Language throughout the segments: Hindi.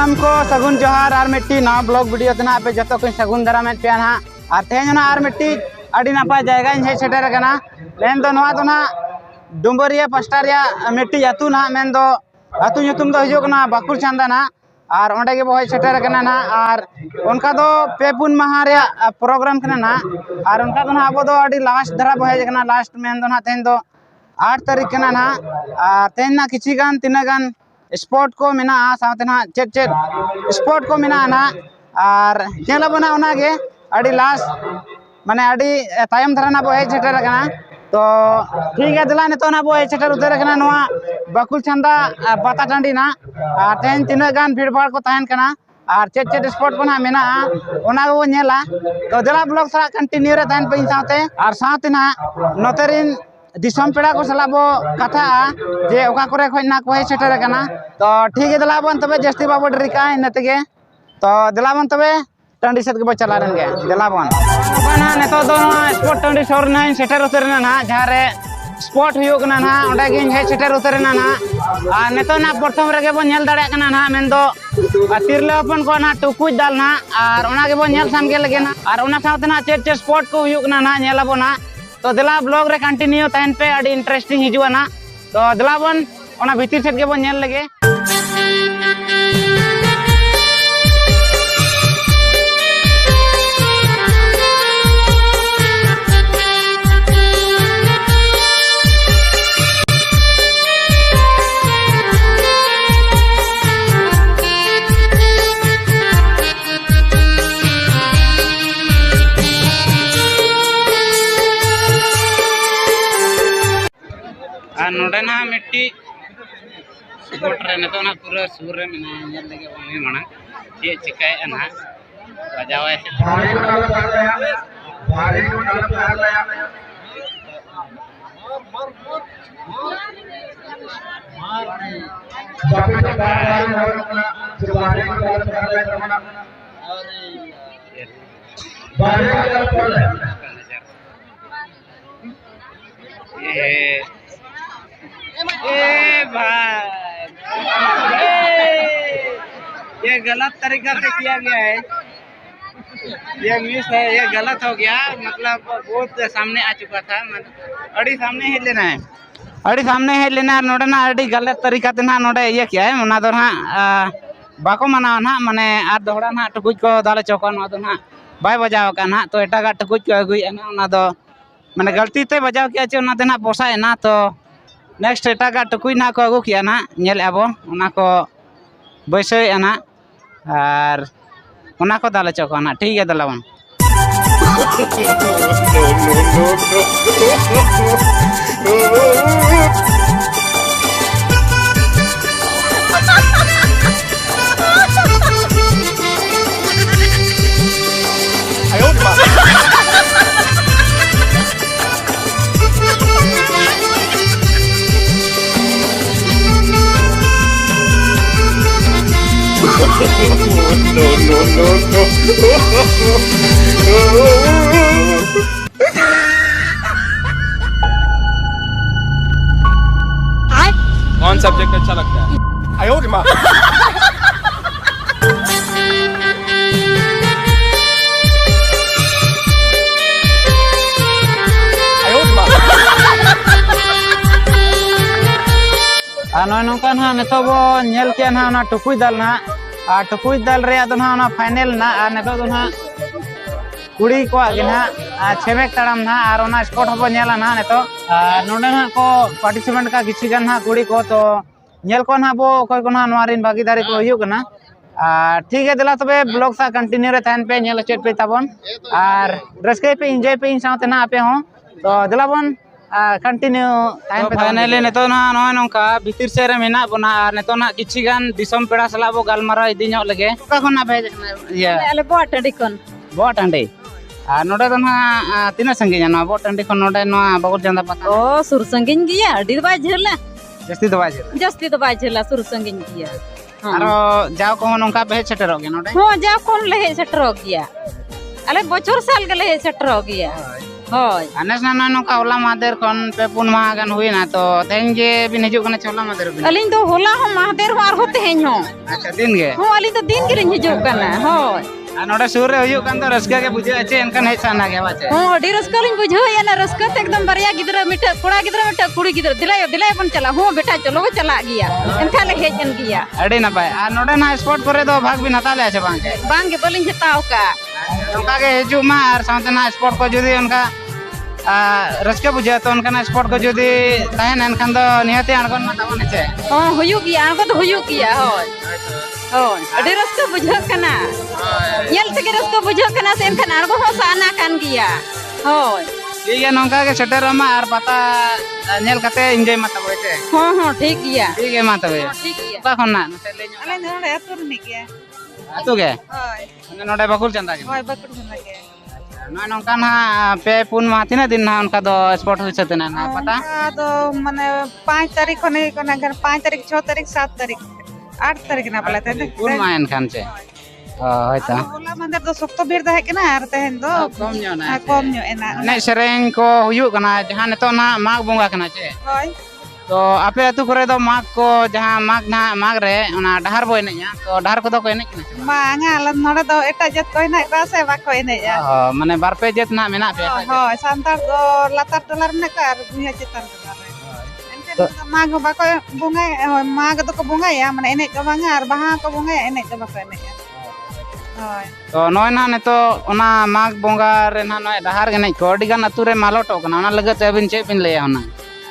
सानम को सगुन जोहार और मिट्टी नवा ब्लॉग वीडियो तना पे जतो को सगुन दाराम पे ना और तेज ना और मिट्टी अड़ी नापाय जायगा हे सेटर कना लेन दो नवा तो ना डुंबरिया पास्टारिया मिट्टी अतु ना मेन दो अतु nyutum दो हिजो ना बाकुर चांदा ना और ओंडे के बहय सेटर कना ना और उनका दो पे पुन माह रे प्रोग्राम कना ना और उनका तो ना अब दो अड़ी लास्ट धरा बहय कना लास्ट मेन दो ना तेन दो 8 तारीख कना ना तेन ना किछि गान तिना गान स्पोर्ट को मेना साथे ना चेट चेट स्पोर्ट को मेना ना और चला बना ओना के अड़ी लास्ट माने अड़ी तायम धरा ना बहय सेटर कना तो ठीक है दिला नेतो ना बहय सेटर उतर कना नवा बाकुल चंदा पता टांडी ना और तेन तिना गान भीड़ भाड़ को तायन कना और चेट चेट स्पोर्ट को ना मेना ओना को नेला तो दिला ब्लॉग सा कंटिन्यू रे तायन पे साथे और साथे ना नोतरिन दिसम पेड़ा को सलाबो कथा जे ओका करे खोजना को है सेटर कना तो ठीक है दिलाबन तबे जस्ती बाबू डरिका इनतेगे तो दिलाबन तबे टंडी सेट के बो चला रन गे दिलाबन बना नेतो दो स्पोर्ट टंडी सोर ना सेटर उतरना ना जहारे स्पोर्ट हुयो ना ना ओडे गे हे सेटर उतरना ना आ नेतो ना प्रथम रेगे बो नेल दाड़े कना ना मेंदो तिरले अपन को ना टुकुज दाल ना और ओना के बो नेल सामगे लगे ना और ओना साथ ना चेट चेट स्पोर्ट को हुयो ना ना नेलाबो ना तो दिला ब्लॉग रे कंटिन्यू तहन पे अड़ी इंटरेस्टिंग हिजुआ ना तो दिलाबन ओना भीतर सेट के बन नेल लगे नोडे ना मिट्टी स्पोर्ट रे नेतो ना पूरा सुर रे मेना नेल लगे ओने मना जे चिकाय ना बजावे ए भाई ये गलत तरीका से किया गया है, ये मिस है, ये गलत हो गया। मतलब बहुत सामने आ चुका था, मतलब अड़ी सामने ही लेना है, अड़ी सामने ही लेना है। नोडे ना अड़ी गलत तरीका ते ना नोडे ये क्या है मुना दो ना बाको मना ना माने आ दोहरा ना टुकुज को दाले चौका ना दो ना बाय बजाव का ना तो एटा का टुकुज को अगुई ना ना दो माने गलती ते बजाव किया चे ना ते ना पोसाए ना तो नेक्स्ट एटा टुकुई ना को अगू किया ना नेल आबो ओना को बैसे ना और ओना को दाले चौका ना ठीक है दलावन कौन सब्जेक्ट अच्छा लगता है? आयो रे माँ। नौका ना नेतो बो नेल के ना ना टुकुई दाल ना और टुकुई दाल रे तो ना फाइनल ना और नेतो तो ना कुड़ी को आगे ना छेबेक तड़म ना और ओना स्पोर्ट हो नेला ना नेतो नोडे ना को पार्टिसिपेंट का किछि गन ना कुड़ी को तो नेल को ना बो कोई को ना नवारिन भागीदारी को हुयो ना ठीक है दिला तबे ब्लॉग सा कंटिन्यू रे तहन पे नेल चेट पे ताबन और रस्के पे एंजॉय पे साथे ना आपे हो तो दिलाबन कंटिन्यू टाइम पे फाइनली नेतो ना नय नोका भीतर से रे मेना बना नेतो ना किछि गान दिसम पेड़ा सलाबो गालमारा इदी ᱧᱚᱜ लगे का खना भेज ये अले बोटंडी कोन बोटंडी नोडे तो ना तिना संगी ना बोटंडी कोन नोडे ना बागुर चंदा पता ओ सुर संगिन गिया अडी बाय झेला जस्ती तो बाय झेला सुर संगिन गिया आरो जाव को नोका भेज सेटरो गे नोडे हो जाव कोन ले सेटरो गिया अले बचर साल गले सेटरो गिया होय अनेस ना नोका होला मादेर खन पे पुन माह गान हुईना तो तेन जे बिन हिजुग कना होला मादेर बिन अलिन तो होला हो महादेर हो आर होते हैं हो अच्छा दिन गे हो अलिन तो दिन गिरिन हिजुग कना होय आ नोडे सुर रे हुयुग कान तो रस्का के बुझे अच्छे इनकन हे साना गे बाचे हो अडी रस्कलिन बुझो या ना रस्कत एकदम बरिया गिदरा मिठा कोड़ा गिदरा मिठा कुड़ी गिदरा दिलाय बन चला हो बेटा चलो चला गया इनका ले हेजन गया अड़ी ना पाए आ नोडे ना स्पोर्ट करे तो भाग बिन हता ले अच्छे बांग के बलिन जताओ का उनका के हिजुग मा और साथे ना स्पोर्ट को जुदी उनका रस्का बुझे तो उनका स्पोर्ट को जुदी तहन एनखान दो निहते अणगन मा ताबन छे हो हुयुग गया अणगो तो हुयुग गया होय होय अडी रस्का बुझो कना येल से के रस्का बुझो कना से एनखान अणगो हो साना कान गया होय ठीक है नोंका के सेटर मा और पता नेल कते एंजॉय मा तबे ते हो ठीक गया ठीक है मा तबे ठीक गया का खन ना नते ले अले नोडे अतुर नि गया आतु गे होय नोडे बकुल चंदा के होय बकुड़ चंदा के ना नोंका ना पे पुन मा तिना दिन ना उनका दो स्पोर्ट हुई सते ना पता तो माने 5 तारीख को नहीं कोना घर 5 तारीख 6 तारीख 7 तारीख 8 तारीख ना पला ते पुन मा एनखान छे होयता होला मंदिर तो सख्तो भीड़ दहे के ना आर तेहन दो कम न्यो ना कम न्यो एना ने सेरेंग को हुयु कना जहां ने तो ना माग बोंगा कना छे होय तो आपे अतु करे दो माग को जहां माग ना माग रे ओना डहार बो एनेया तो डहार को दो को एने कना मांगा आला नोडे दो एटा जत को ना पासे बा को एने या माने बार पे जेत ना मेना पे होय सांतार दो लातार डॉलर ने का भुया चितार तो माग बा को बुंगा होय माग तो को बुंगा या माने एने को बांगा आर बहा को बुंगा एने को बा को एने होय तो नय ना ने तो ओना माग बोंगा रे ना नय डहार गे नै को अडिगान अतु रे मालोटो कना ओना लगत अबिन चे बिन लेया ओना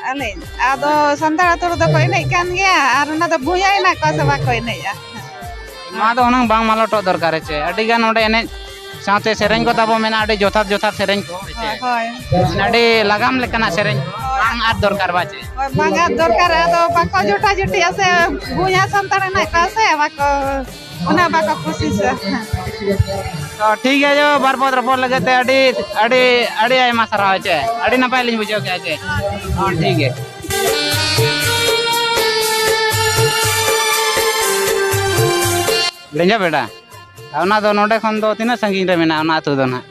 अले आदो संतार अतुर दो को एने कान गया आर ना तो भुया ना को से बा को एने या मा तो ओना बांग मालोटो दरकार छे अडिगान ओडे एने साथे सेरेंग को ताबो मेना अडी जोथात सेरेंग को होय अडी लगाम लेकना सेरेंग को बांग आद दरकार बाचे होय बांगा दरकार आदो बाको जोटा जोटी आसे भुया संतार ना का से बाको ओना बाको खुशी से तो ठीक है जो बार पद रपो लगते अडी अडी अडी आयमा सराव छे अडी नपाय लिन बुझो के छे हां ठीक है लेंजा बेटा ओना दो नोडे खन दो तिना संगीन रे मेना ओना अतु दो ना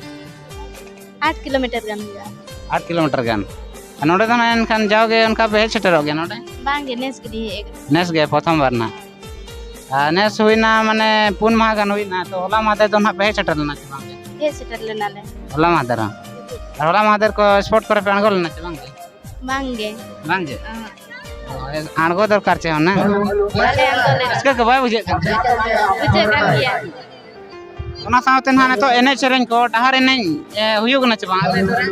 8 किलोमीटर गन गया 8 किलोमीटर गान नोडे दो ना एनखान जाओगे उनका बेह छटरो गे नोडे बांगे नेस के नेस गे प्रथम बार ना नेस हुईना माने पुन माह गान हुईना तो होला मादे दो ना बेह छटर ना बांगे ये सेटर लेना ले होला मादर होला मादर को स्पोर्ट करे पे अणगोल ना बांगे बांगे बांगे अणगो दरकार छे ना वाले अंकल इसका के बाय बुझे बुझे का किया ओना सावते ना तो एने सेरेंग को डहार एने हुयुग ना बांग आले दरे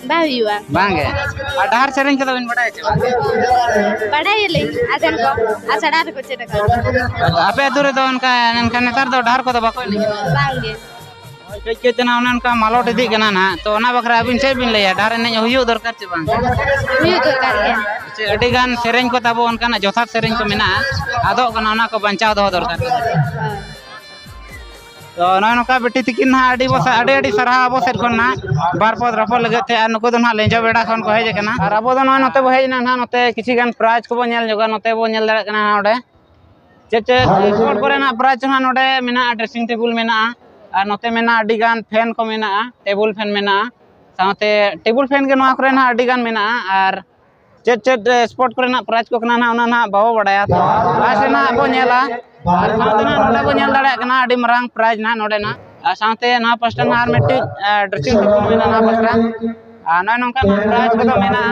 बाविवा बांगे आ डहार सेरेंग के तो बिन बडाय छे बड़ाई ले आदन को आसड़ा को चेटा का आपे दूरे तो उनका एनका नेतार तो डहार को तो बाको नहीं बांगे कई के तना उनका मालोट इदी कना ना तो ओना बकरा अबिन से बिन लेया डहार एने हुयुग दरकार छे बांग हुयुग दरकार गया से अडी गान सेरेंग को ताबो उनका ना जोथात सेरेंग को मेना आदो कना ओना को बंचाव दो दरकार तो नौका बेटी तिकिन ना अडी बस अडी सरहा अबो सेर खन ना बार पद रपो लगते आ नको दो ना लेंजा बेड़ा खन को हेज कना और अबो दो नते बो हेजना ना नते किछि गान प्राइज को बो नेल जोगा नते बो नेल दाड़ा कना ओडे चे स्पोर्ट करे ना प्राइज ना नोडे मेना ड्रेसिंग टेबल मेना और नते मेना अडी गान फैन को मेना टेबल फैन मेना साथे टेबल फैन के नोआ करे ना अडी गान मेना और चे स्पोर्ट करे ना प्राइज को कना ना ओना ना बाबो बडाया तो लास्ट ना बो नेला और साथे ना नोडे बो नेल दाड़ा कना अडी मरांग प्राइज ना नोडे ना साथे ना पास्टा ना आर मेटी ड्रेसिंग टेबल मेना ना पास्टा ना नोंका प्राइज को तो मेना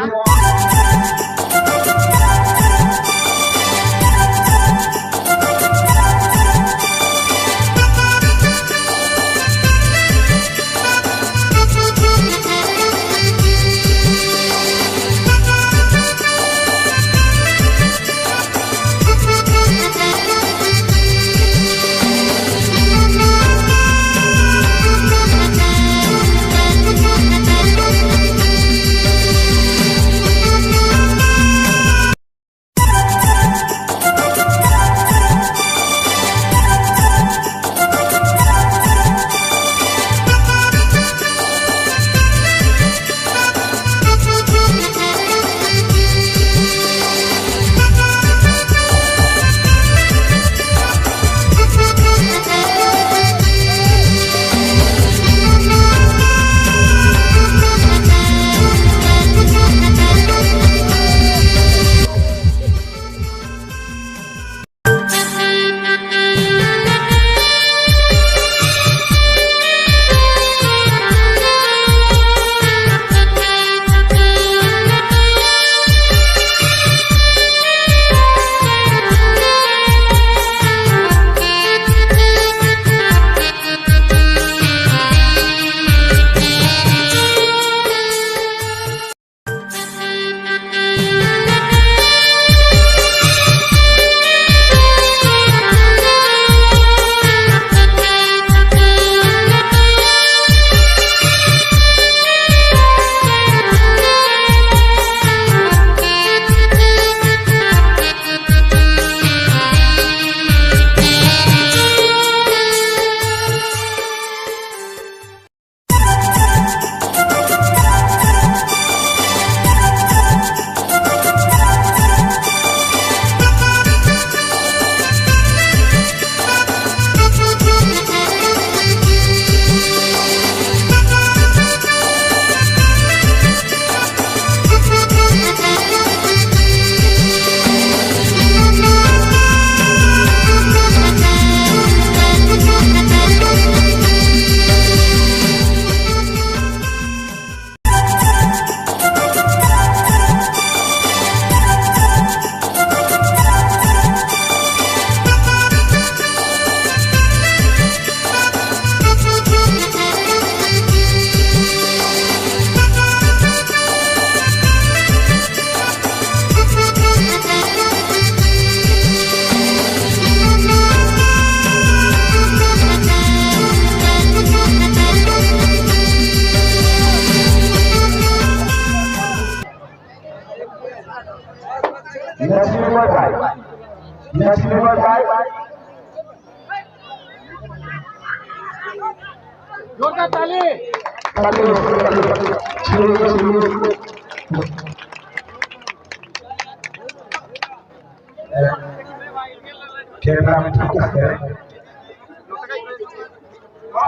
खेलना में ठीक है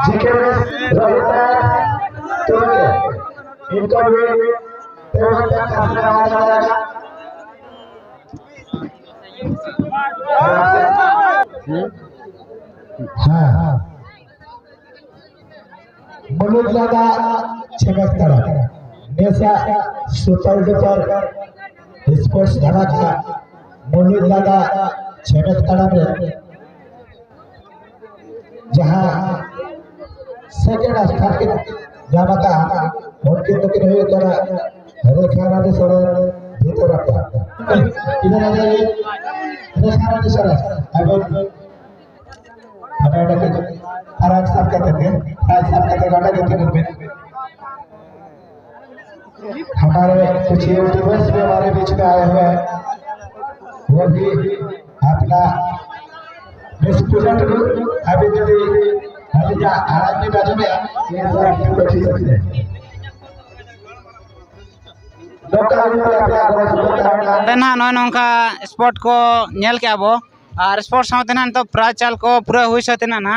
जीके रहता तो इनका भी तेरा खाने वाला हाँ मुलुक लगा छेगत तरह नेसा सुपर डुपर स्पोर्ट्स धमाका मुलुक लगा छेगत तरह में जहाँ सेकेंड स्थान के जामता उनके तो कि नहीं करा रेखा रानी सर भीतर रखा इधर आ जाइए रेखा रानी सर अब हमारे के आराम साहब कहते हैं आज साहब कहते गाना देते हैं हमारे कुछ यूट्यूबर्स भी हमारे बीच में आए हुए हैं वो भी अपना स्टूडेंट अभी जो आराम की बाजू में ये सब अच्छी सकते हैं ना नॉय नौका स्पोर्ट को नेल के आबो और स्पोर्ट साथ ना तो प्राइज चाल को पूरा हुई सतना ना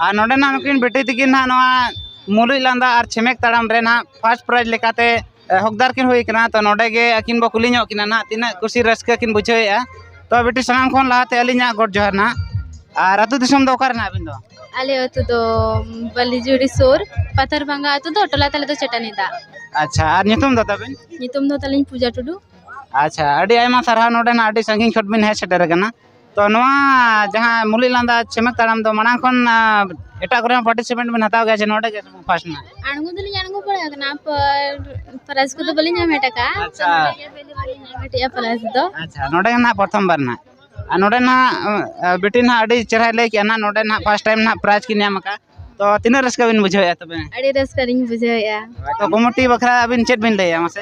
और नोडे ना नुकिन बेटी तकिन ना नोआ मुलुई लांदा और छेमेक ताड़ाम रे ना फर्स्ट प्राइज लेकाते हकदार किन हुई कना तो नोडे गे अकिन बो कुली ᱧᱚᱜ किना ना तिना कुसी रस्का किन बुझावेआ तो बेटी सनाम खन लाते अलिना गोड जोहर ना और अतु दिसम दो ओकर ना अबिन दो आले अतु दो बलिजुड़ी सोर पथरभंगा अतु दो टोला तले दो चटनी दा अच्छा और नितुम दो तबिन नितुम दो तलिन पूजा टुडू अच्छा अड़ी आयमा सारा नोडे ना अड़ी संगिन खट बिन है सेटर कना तो नोआ जहां मुली लांदा छेमक ताड़ाम दो माना खन एटा करे पार्टिसिपेंट बिन हताव गया नोडे के फर्स्ट ना अणगु दलिन अणगु पड़ा कना पर प्राइज को तो बलिन नाम टका अच्छा पहली बार नाम टिया प्राइज दो अच्छा नोडे ना प्रथम बार ना नोडे ना बेटी ना अड़ी चेहरा ले के ना नोडे ना फर्स्ट टाइम ना प्राइज की नाम का तो तीन रस्का बिन बुझाया तबे अड़ी रस्का रिंग बुझाया तो कमिटी बखरा बिन चेट बिन लेया मसे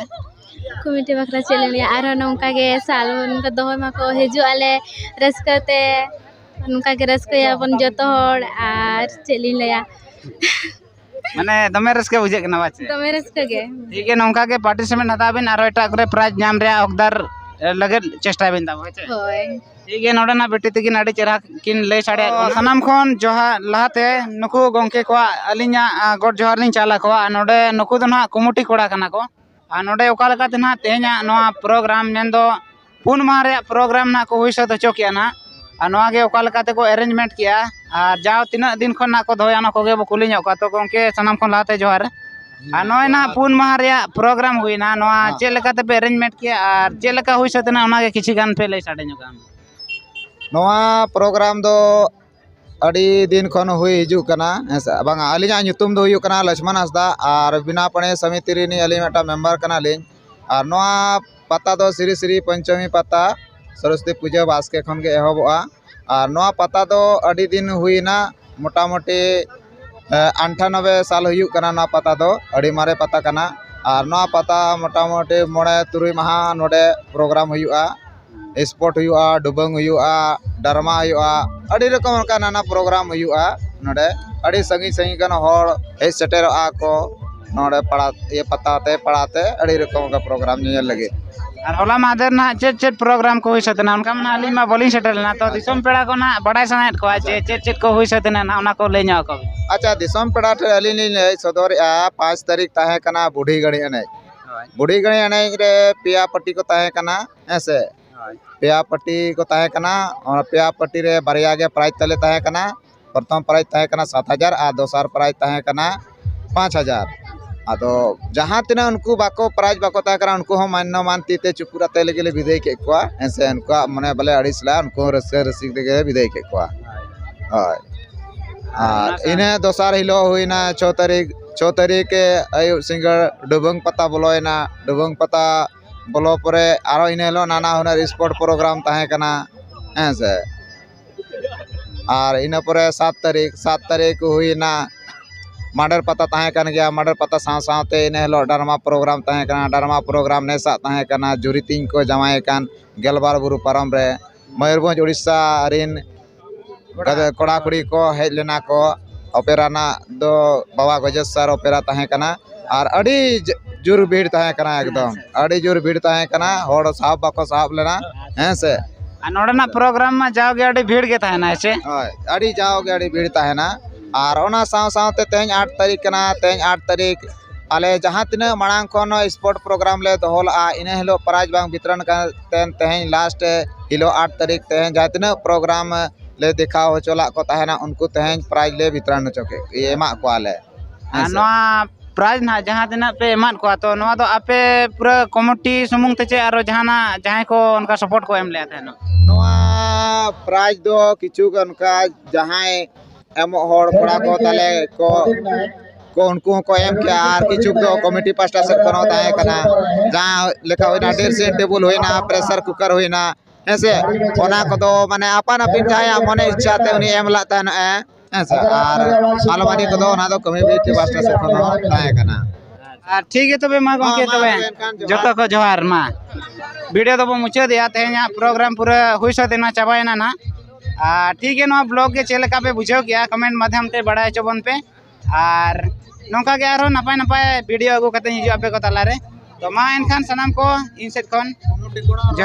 कमिटी बखरा चले आरो नौका के साल उनका दोह मा को हिजु आले रस्कते उनका के रस्कया बन जतो होड़ आर चेलिन लेया माने दमे रस्का बुझे कना बाचे दमे रस्का के ठीक है नौका के पार्टिसिपेंट हता बिन आरो एटा करे प्राइज नाम रे हकदार लगे चेष्टा बिन दा होचे होय ठीक है नोडे ना बेटी तकिन अड़ी चेहरा किन ले साड़े सनाम खन जोहा लहाते नुकु गंके को अलिना गोड जोहार लिन चाला को नोडे नुकु दो ना कमिटी कोड़ा कना को आ नोडे ओका लकाते ना तेहना नोआ प्रोग्राम मेन दो पुन माह रे प्रोग्राम ना को हुई सद होचो किया ना आ नोआ गे ओका लकाते को अरेंजमेंट किया आ जाओ तिना दिन खन ना को दोया ना को गे बो कुली ᱧᱚᱜ का तो गंके सनाम खन लहाते जोहार आ नोय ना पुन माह रे प्रोग्राम हुई ना नोआ चे लकाते पे अरेंजमेंट किया और चे लका हुई सतना ओना गे किछि गान पे ले साडे ᱧᱚᱜ नवा प्रोग्राम दो अड़ी दिन खन हुई हिजू कना बांगा अलिना ᱧᱩᱛᱩᱢ दो हुयुक कना लक्ष्मण हंसदा और बिना पणे समिति रिनी अली मेटा मेंबर कना लिन और नवा पता दो श्री श्री पंचमी पता सरस्वती पूजा बास्के खन के एहबोआ और नवा पता दो अड़ी दिन हुईना मोटा मोटी 98 साल हुयुक कना नवा पता दो अड़ी मारे पता कना और नवा पता मोटा मोटी 3 माह नोडे प्रोग्राम हुयुआ स्पोर्ट हुआ डुबंग हुआ डरमा हुआ अड़ी रकम का नाना प्रोग्राम हुआ नोडे अड़ी संगी संगी कन होड़ हे सेटेर को नोडे पड़ा ये पताते पढ़ाते अड़ी रकम का प्रोग्राम नेल लगे और होला मादर ना चेट चेट प्रोग्राम को हुई सतना उनका मना अली मा बोलिंग सेटल ना तो दिसम पेड़ा को ना बड़ाई सनात को चेट चेट को हुई सतना ना उना को ले ᱧᱚᱜ को अच्छा दिसम पेड़ा टे अली नी सदर 5 तारीख ताहे कना बुढ़ी गणी अने रे पिया पट्टी को ताहे कना ऐसे पेया पट्टी को ताहे कना और पेया पट्टी रे बारिया गे प्राइज तले ताहे कना प्रथम प्राइज ताहे कना 7000 और दोसर प्राइज ताहे कना 5000 आदो जहाँ तिना उनको बाको प्राइज बाको ताहे कना उनको हम मान्य मानती ते चुपुरा ते लगे विदाय के कोआ ऐसे उनको माने भले अड़ीसला उनको रसिक के विदाय के कोआ हाय और इने दोसर हिलो हुईना 6 तारीख के आयु सिंगर डुबंग पता बोलोयना डुबंग पता बोलो परे आरो इन हेलो नाना हुनर स्पोर्ट प्रोग्राम ताहे कना ऐसे और इन परे 7 तारीख हुईना माडर पता तहें कन गया माडर पता साथ इन हिलो डरमा प्रोग्राम तहें कना डरमा प्रोग्राम नेसा तहें कना जुरितिंग को जमाए कान गेलबार बुरु परम रे मयूरभंज उड़ीसा रिन कोड़ा कुड़ी को हेज लेना को ओपेरा ना दो बाबा गजेश सर ओपेरा तहें कना और अड़ी जोर भीड़ तहें कना एकदम अड़ी जोर भीड़ तहें कना होड़ साहब बाको साहब लेना हैं से नोडना प्रोग्राम में जाओगे अड़ी भीड़ के तहना छे अड़ी जाओगे अड़ी भीड़ तहना और ओना साथ तेज 8 तारीख कना तेज 8 तारीख आले जहाँ तीना मांग खन स्पोर्ट प्रोग्राम ले दोहला इन हिलो प्राइज बांग वितरण तेन तेज लास्ट हिलो 8 तारीख तेज जहाँ तीना प्रोग्राम ले देखा चला को तहना उनको तेज प्राइज ले वितरण चोके ये एमा को आले प्राइज ना जहाँ तीना पे एमा को तो नवा तो आपे पूरा कमिटी सुमुंग ते और जहाँ को उनका सपोर्ट को एम ले प्राइज दो किचु उनका जहाँ एम कोड़ा को ताले को उनको को एम क्या और किचु दो कमिटी पास्टा से कनो ताए कना जहाँ लेखा होइना ड्रेसिंग टेबल होइना प्रेशर कुकर होइना ऐसे ओना को तो माने अपन अपन चाहे मने इच्छा ते उनी एम ला तान ऐसे और अलमारी को दो ना तो कमिटी पास्टा से कनो ताए कना ठीक है तबे मा गंके तबे जतो को जोहार मा वीडियो तो मुचा दिया तेना प्रोग्राम पूरा हुई सतेना चाबायना ना ठीक है ना ब्लॉग के चेले का पे बुझाव किया कमेंट माध्यम ते बड़ा चबन पे और नौका के आरो नपाय नपाय वीडियो अगु कते हिजु आपे को तला रे तो मा एनखान सनाम को इन सेट खन जोहार।